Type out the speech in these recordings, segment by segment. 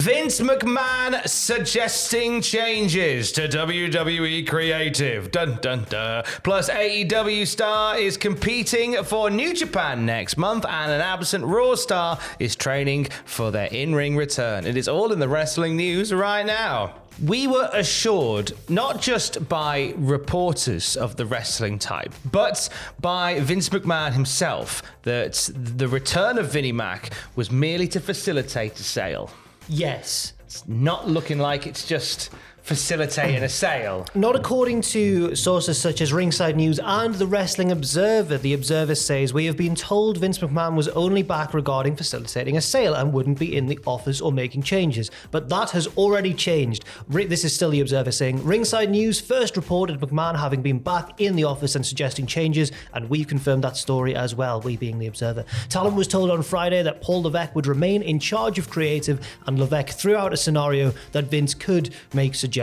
Vince McMahon suggesting changes to WWE Creative. Dun dun dun. Plus, AEW star is competing for New Japan next month, and an absent Raw star is training for their in-ring return. It is all in the wrestling news right now. We were assured, not just by reporters of the wrestling type, but by Vince McMahon himself, that the return of Vinnie Mac was merely to facilitate a sale. Yes. It's not looking like it's just facilitating a sale. Not according to sources such as Ringside News and the Wrestling Observer. The Observer says, "We have been told Vince McMahon was only back regarding facilitating a sale and wouldn't be in the office or making changes. But that has already changed." This is still the Observer saying, "Ringside News first reported McMahon having been back in the office and suggesting changes, and we've confirmed that story as well," we being the Observer. Talent was told on Friday that Paul Levesque would remain in charge of creative, and Levesque threw out a scenario that Vince could make suggestions.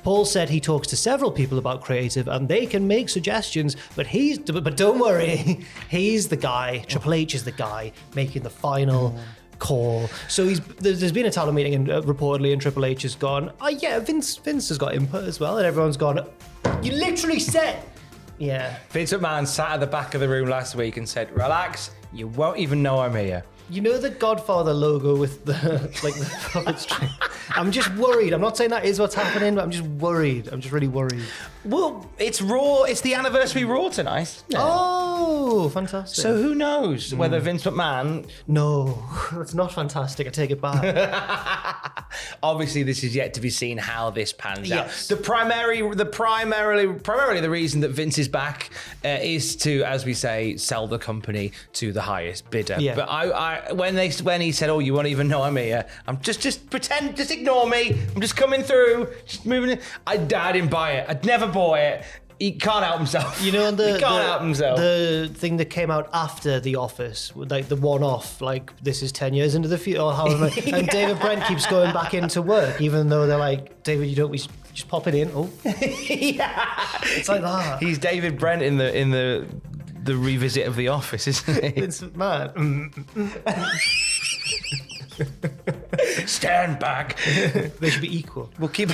Paul said he talks to several people about creative and they can make suggestions, but don't worry, he's the guy, Triple H is the guy making the final call. So there's been a talent meeting and reportedly, and Triple H has gone, "Oh yeah, Vince has got input as well," and everyone's gone, "You literally said..." Yeah. Vince McMahon sat at the back of the room last week and said, "Relax, you won't even know I'm here." You know the Godfather logo with the the puppet string? I'm just worried. I'm not saying that is what's happening, but I'm just worried. I'm just really worried. Well, it's Raw. It's the anniversary Raw tonight. Oh, fantastic. So who knows whether Vince McMahon... No, that's not fantastic. I take it back. Obviously, this is yet to be seen how this pans out. Yes. Primarily the reason that Vince is back is to, as we say, sell the company to the highest bidder. Yeah. But when he said, "Oh, you won't even know I'm here," I'm just pretend, just ignore me. I'm just coming through, just moving in. I didn't buy it. I'd never bought it. He can't help himself. You know, he can't help himself. The thing that came out after The Office, like the one-off, like this is 10 years into the future, or however, and David Brent keeps going back into work, even though they're like, "David, we just pop it in." Oh, yeah, it's like that. He's David Brent in the revisit of The Office, isn't he? It's mad. Stand back. They should be equal. We'll keep.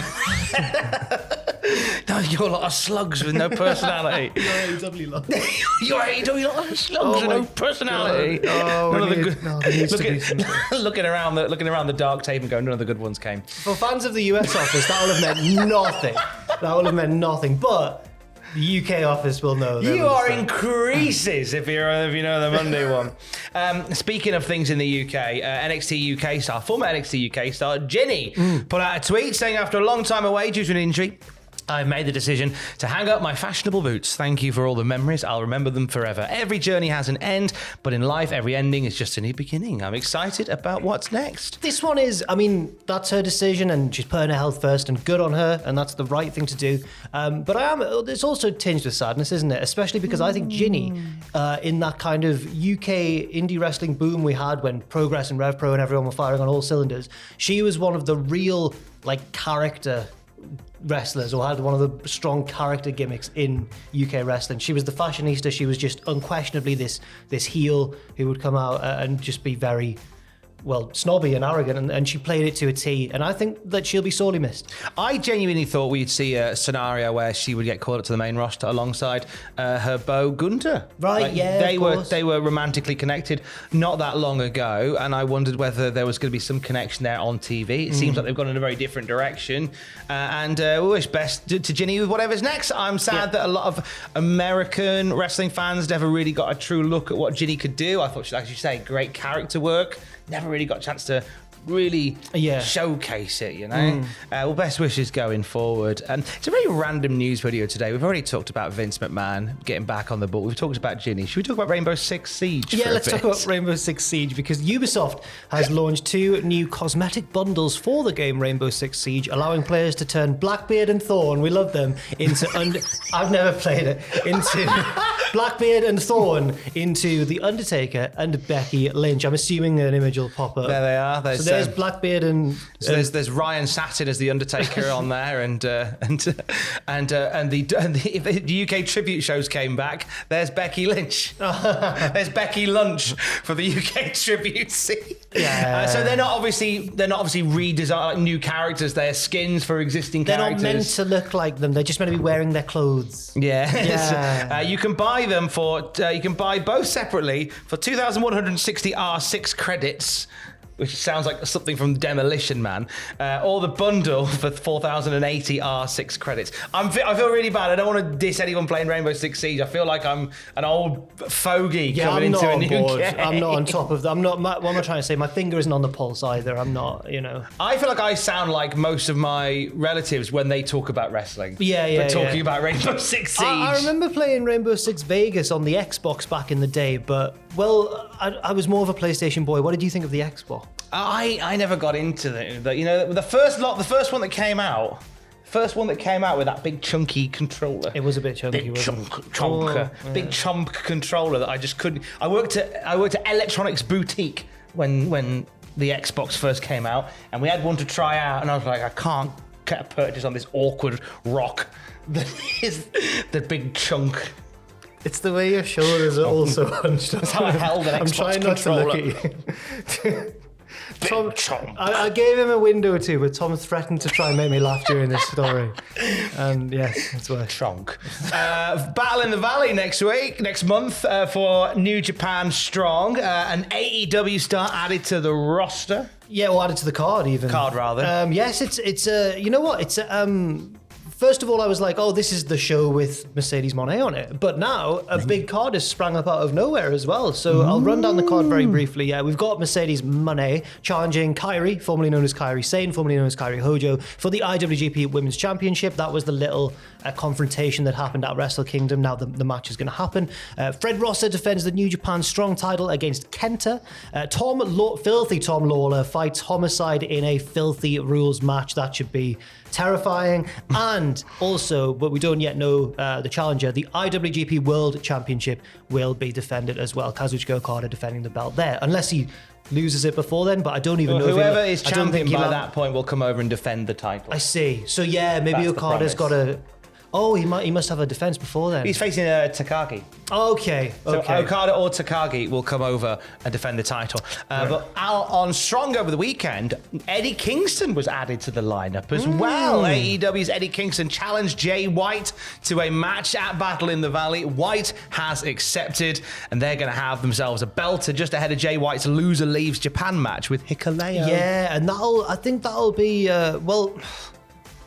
No, you're a lot of slugs with no personality. You're AEW lot. You're a lot of slugs with no personality. Looking around the dark tape and going, none of the good ones came. For fans of the US office, that will have meant nothing. That will have meant nothing. But the UK office will know. You are in creases if you know the Monday one. Speaking of things in the UK, NXT UK star, former NXT UK star, Ginny, put out a tweet saying, "After a long time away due to an injury, I've made the decision to hang up my fashionable boots. Thank you for all the memories. I'll remember them forever. Every journey has an end, but in life, every ending is just a new beginning. I'm excited about what's next." This one is, that's her decision, and she's putting her health first, and good on her, and that's the right thing to do. But it's also tinged with sadness, isn't it? Especially because I think Ginny, in that kind of UK indie wrestling boom we had when Progress and Rev Pro and everyone were firing on all cylinders, she was one of the real, character wrestlers, or had one of the strong character gimmicks in UK wrestling. She was the fashionista. She was just unquestionably this heel who would come out and just be very, snobby and arrogant, and she played it to a T, and I think that she'll be sorely missed. I genuinely thought we'd see a scenario where she would get called up to the main roster alongside her beau Gunter. Right, they were romantically connected not that long ago, and I wondered whether there was going to be some connection there on TV. It seems like they've gone in a very different direction, and we wish best to Ginny with whatever's next. I'm sad that a lot of American wrestling fans never really got a true look at what Ginny could do. I thought she, like you say, great character work. Never really got a chance to really showcase it, you know? Best wishes going forward. And it's a very random news video today. We've already talked about Vince McMahon getting back on the ball. We've talked about Ginny. Should we talk about Rainbow Six Siege? Yeah, let's talk about Rainbow Six Siege, because Ubisoft has launched 2 new cosmetic bundles for the game Rainbow Six Siege, allowing players to turn Blackbeard and Thorn, we love them, into I've never played it, into Blackbeard and Thorne into The Undertaker and Becky Lynch. I'm assuming an image will pop up. There they are. There's Blackbeard and... there's Ryan Satin as The Undertaker on there, and the UK tribute shows came back. There's Becky Lynch. There's Becky Lunch for the UK tribute scene. Yeah. So they're not obviously redesign like new characters. They're skins for existing characters. They're not meant to look like them. They're just meant to be wearing their clothes. Yeah. You can buy them for. You can buy both separately for 2,160 R6 credits, which sounds like something from Demolition Man, or the bundle for 4,080 R6 credits. I feel really bad. I don't want to diss anyone playing Rainbow Six Siege. I feel like I'm an old fogey coming into a new game. I'm not on top of that. What am I trying to say? My finger isn't on the pulse either. I'm not, I feel like I sound like most of my relatives when they talk about wrestling. Yeah. Talking about Rainbow Six Siege. I remember playing Rainbow Six Vegas on the Xbox back in the day, but, I was more of a PlayStation boy. What did you think of the Xbox? I never got into the first one that came out. First one that came out with that big chunky controller. It was a bit chunky, Big chunk controller that I just couldn't. I worked at Electronics Boutique when the Xbox first came out, and we had one to try out, and I was like, I can't get a purchase on this awkward rock that is the big chunk. It's the way your shoulders are also hunched up. That's how I held an Xbox controller. I'm trying not to look at you. Tom, I gave him a window or two, but Tom threatened to try and make me laugh during this story. And yes, that's why. Chonk. Battle in the Valley next month for New Japan Strong. An AEW star added to the roster. Yeah, or added to the card even. Yes, it's you know what? It's first of all, I was like, oh, this is the show with Mercedes Moné on it. But now, a big card has sprung up out of nowhere as well. So I'll run down the card very briefly. Yeah, we've got Mercedes Moné challenging Kairi, formerly known as Kairi Sane, formerly known as Kairi Hojo, for the IWGP Women's Championship. That was the little confrontation that happened at Wrestle Kingdom. Now the match is going to happen. Fred Rosser defends the New Japan Strong title against Kenta. Filthy Tom Lawler fights Homicide in a filthy rules match. That should be terrifying. And also, but we don't yet know the challenger, the IWGP World Championship will be defended as well. Kazuchika Okada defending the belt there, unless he loses it before then, but I don't even know whoever is champion by that point will come over and defend the title. I see. So yeah, maybe Okada's got a... Oh, he must have a defense before then. He's facing Takagi. Okay. So Okada or Takagi will come over and defend the title. But on Strong over the weekend, Eddie Kingston was added to the lineup as well. AEW's Eddie Kingston challenged Jay White to a match at Battle in the Valley. White has accepted, and they're going to have themselves a belter just ahead of Jay White's Loser Leaves Japan match with Hikuleo. Yeah, and I think that'll be,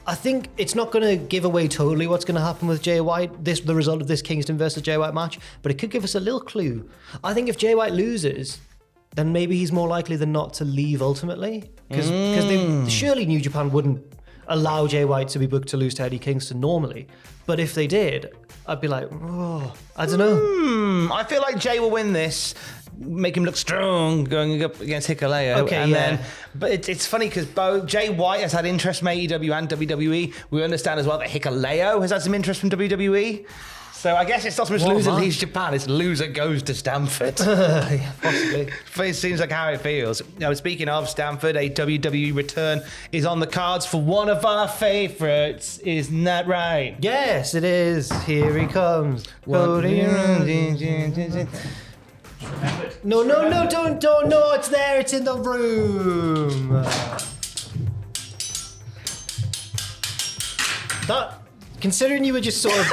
I think it's not going to give away totally what's going to happen with Jay White, the result of this Kingston versus Jay White match, but it could give us a little clue. I think if Jay White loses, then maybe he's more likely than not to leave ultimately, because surely New Japan wouldn't allow Jay White to be booked to lose to Eddie Kingston normally. But if they did, I'd be like, oh, I don't know. I feel like Jay will win this, make him look strong going up against Hikuleo. Okay, But it's funny because both Jay White has had interest from AEW and WWE. We understand as well that Hikuleo has had some interest from WWE. So I guess it's not so much loser leaves Japan, it's loser goes to Stamford. Yeah, possibly. It seems like how it feels. Now, speaking of Stamford, a WWE return is on the cards for one of our favourites. Isn't that right? Yes, it is. Here he comes. No, don't. No, it's there. It's in the room. That, considering you were just sort of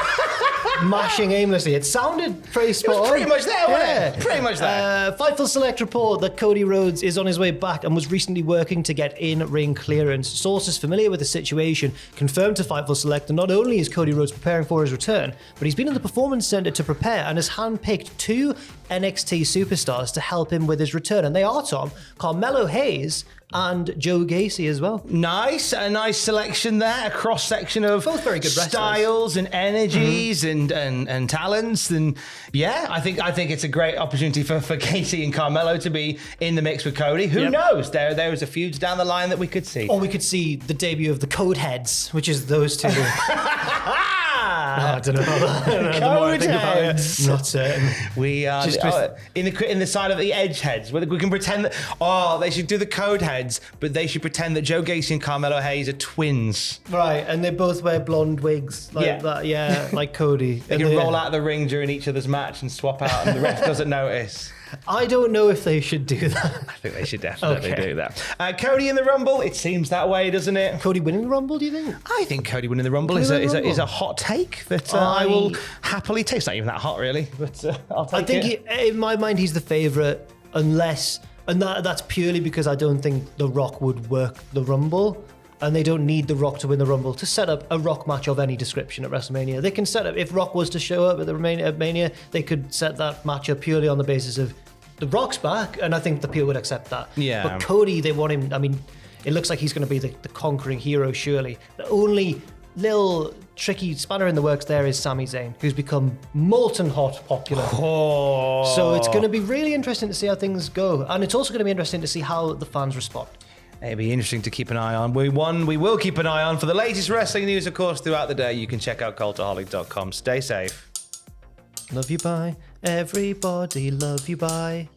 mashing aimlessly, it sounded pretty spot on. Pretty much there, wasn't it? Pretty much there. Fightful Select report that Cody Rhodes is on his way back and was recently working to get in-ring clearance. Sources familiar with the situation confirmed to Fightful Select that not only is Cody Rhodes preparing for his return, but he's been in the Performance Center to prepare and has handpicked 2 NXT superstars to help him with his return. And they are, Tom, Carmelo Hayes and Joe Gacy as well. Nice, a nice selection there, a cross-section of both very good styles and energies and talents. And yeah, I think it's a great opportunity for Gacy and Carmelo to be in the mix with Cody. Who knows? There is a feud down the line that we could see. Or we could see the debut of the Codeheads, which is those two. I don't know. The more I think about it, I'm not certain. We are in the side of the edge heads. We can pretend that they should do the code heads, but they should pretend that Joe Gacy and Carmelo Hayes are twins. Right, and they both wear blonde wigs like that. Yeah, like Cody. They can roll out of the ring during each other's match and swap out, and the ref doesn't notice. I don't know if they should do that. I think they should definitely do that. Cody in the Rumble, it seems that way, doesn't it? Cody winning the Rumble, do you think? I think Cody winning the Rumble is a hot take that I will happily take. It's not even that hot, really, but I'll take it. I think in my mind he's the favourite, unless, and that's purely because I don't think The Rock would work the Rumble. And they don't need The Rock to win the Rumble to set up a Rock match of any description at WrestleMania. They can set up, if Rock was to show up at the Mania, they could set that match up purely on the basis of The Rock's back, and I think the people would accept that. Yeah. But Cody, they want him, I mean, it looks like he's going to be the conquering hero, surely. The only little tricky spanner in the works there is Sami Zayn, who's become molten hot popular. Oh. So it's going to be really interesting to see how things go. And it's also going to be interesting to see how the fans respond. It'll be interesting to keep an eye on. We will keep an eye on. For the latest wrestling news, of course, throughout the day, you can check out cultaholic.com. Stay safe. Love you, bye. Everybody love you, bye.